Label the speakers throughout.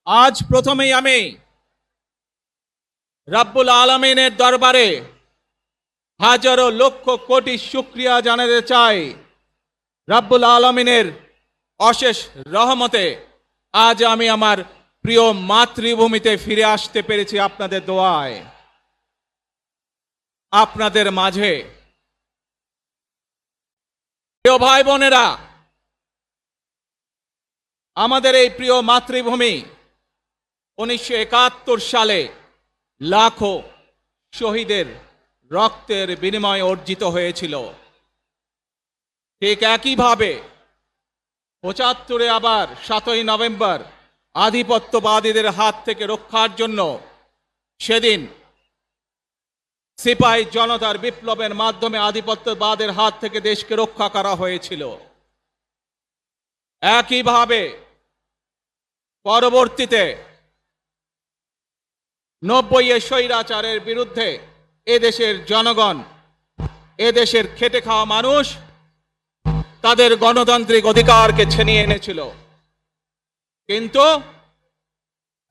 Speaker 1: আজ প্রথমেই আমি রাব্বুল আলামিনের দরবারে হাজারো লক্ষ কোটি শুকরিয়া জানাতে চাই। রাব্বুল আলামিনের অশেষ রহমতে আজ আমি আমার প্রিয় মাতৃভূমিতে ফিরে আসতে পেরেছি আপনাদের দোয়ায়। আপনাদের মাঝে প্রিয় ভাই বোনেরা, আমাদের এই প্রিয় মাতৃভূমি 1971 সালে লাখো শহীদের রক্তের বিনিময়ে অর্জিত হয়েছিল। ঠিক একইভাবে 75-এ আবার 7ই নভেম্বর আধিপত্যবাদীদের হাত থেকে রক্ষার জন্য সেদিন সিপাহী জনতার বিপ্লবের মাধ্যমে আধিপত্যবাদের হাত থেকে দেশকে রক্ষা করা হয়েছিল। একইভাবে পরবর্তীতে 90-এ স্বৈরাচারের বিরুদ্ধে এদেশের জনগণ, এদেশের খেটে খাওয়া মানুষ তাদের গণতান্ত্রিক অধিকারকে ছিনিয়ে এনেছিল। কিন্তু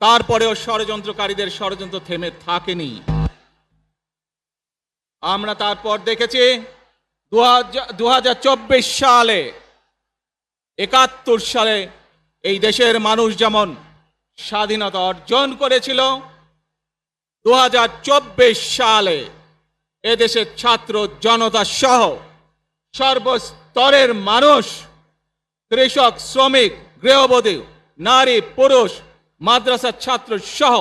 Speaker 1: তারপরেও ষড়যন্ত্রকারীদের ষড়যন্ত্র থেমে থাকেনি। আমরা তারপর দেখেছি 2024 সালে, 71 সালে এই দেশের মানুষ যেমন স্বাধীনতা অর্জন করেছিল, 2024 সালে এদেশের ছাত্র জনতা সহ সর্বস্তরের মানুষ, কৃষক, শ্রমিক, গৃহবধূ, নারী, পুরুষ, মাদ্রাসার ছাত্র সহ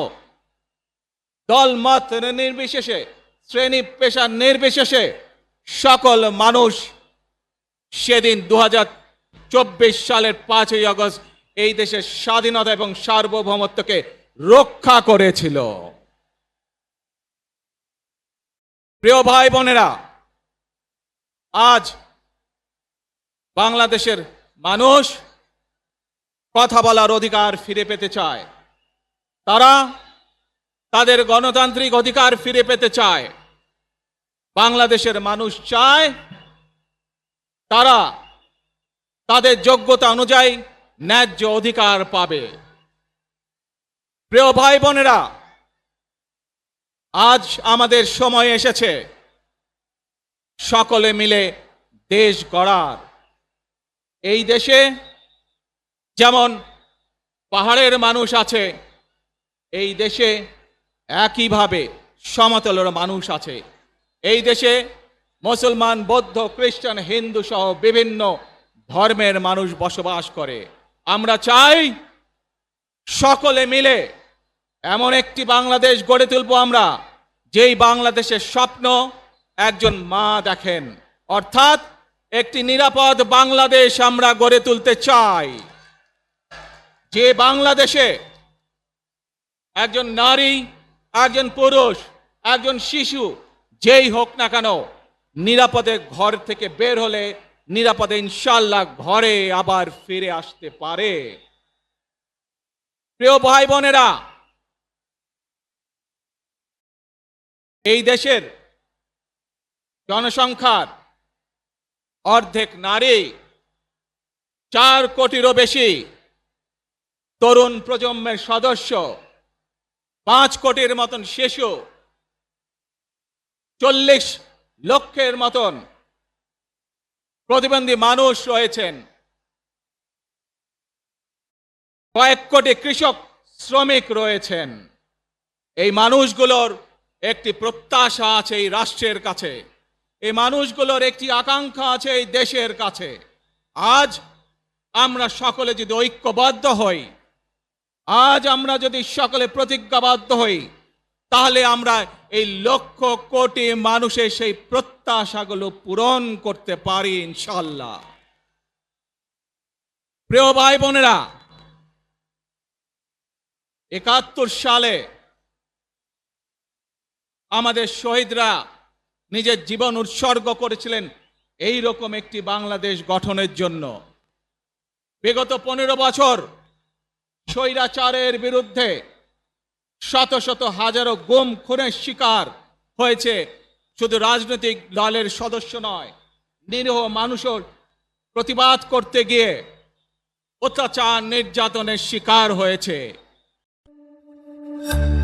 Speaker 1: দলমত নির্বিশেষে, শ্রেণী পেশা নির্বিশেষে সকল মানুষ সেদিন 2024 সালের 5ই আগস্ট এই দেশের স্বাধীনতা এবং সার্বভৌমত্বকে রক্ষা করেছিল। প্রিয় ভাই বোনেরা, আজ বাংলাদেশের মানুষ কথা বলার অধিকার ফিরে পেতে চায়। তারা তাদের গণতান্ত্রিক অধিকার ফিরে পেতে চায়। বাংলাদেশের মানুষ চায় তারা তাদের যোগ্যতা অনুযায়ী ন্যায্য অধিকার পাবে। প্রিয় ভাই বোনেরা, আজ আমাদের সময় এসেছে সকলে মিলে দেশ গড়ার। এই দেশে যেমন পাহাড়ের মানুষ আছে, এই দেশে একইভাবে সমতলের মানুষ আছে। এই দেশে মুসলমান, বৌদ্ধ, খ্রিস্টান, হিন্দু সহ বিভিন্ন ধর্মের মানুষ বসবাস করে। আমরা চাই সকলে মিলে এমন একটি বাংলাদেশ গড়ে তুলব আমরা, যেই বাংলাদেশের স্বপ্ন একজন মা দেখেন, অর্থাৎ একটি নিরাপদ বাংলাদেশ আমরা গড়ে তুলতে চাই। যে বাংলাদেশে একজন নারী, একজন পুরুষ, একজন শিশু যেই হোক না কেন নিরাপদে ঘর থেকে বের হলে নিরাপদে ইনশাআল্লাহ ঘরে আবার ফিরে আসতে পারে। প্রিয় ভাই বোনেরা, এই দেশের জনসংখ্যার অর্ধেক নারী, 4 কোটিরও বেশি তরুণ প্রজন্মের সদস্য, 5 কোটির মতন শিশু, 40 লক্ষের মতন প্রতিবন্ধী মানুষ রয়েছেন, কয়েক কোটি কৃষক, শ্রমিক রয়েছেন। এই মানুষগুলোর একটি প্রত্যাশা আছে এই রাষ্ট্রের কাছে, এই মানুষগুলোর একটি আকাঙ্ক্ষা আছে এই দেশের কাছে। আজ আমরা সকলে যদি ঐক্যবদ্ধ হই, আজ আমরা যদি সকলে প্রতিজ্ঞাবদ্ধ হই, তাহলে আমরা এই লক্ষ কোটি মানুষের সেই প্রত্যাশাগুলো পূরণ করতে পারি ইনশাআল্লাহ। প্রিয় ভাই বোনেরা, 71 সালে আমাদের শহীদরা নিজের জীবন উৎসর্গ করেছিলেন এই রকম একটি বাংলাদেশ গঠনের জন্য। বিগত 15 বছর স্বৈরাচারের বিরুদ্ধে শত শত হাজারো গুম খুনের শিকার হয়েছে শুধু রাজনৈতিক দলের সদস্য নয়, নিরীহ মানুষের প্রতিবাদ করতে গিয়ে অত্যাচার নির্যাতনের শিকার হয়েছে।
Speaker 2: Thank you.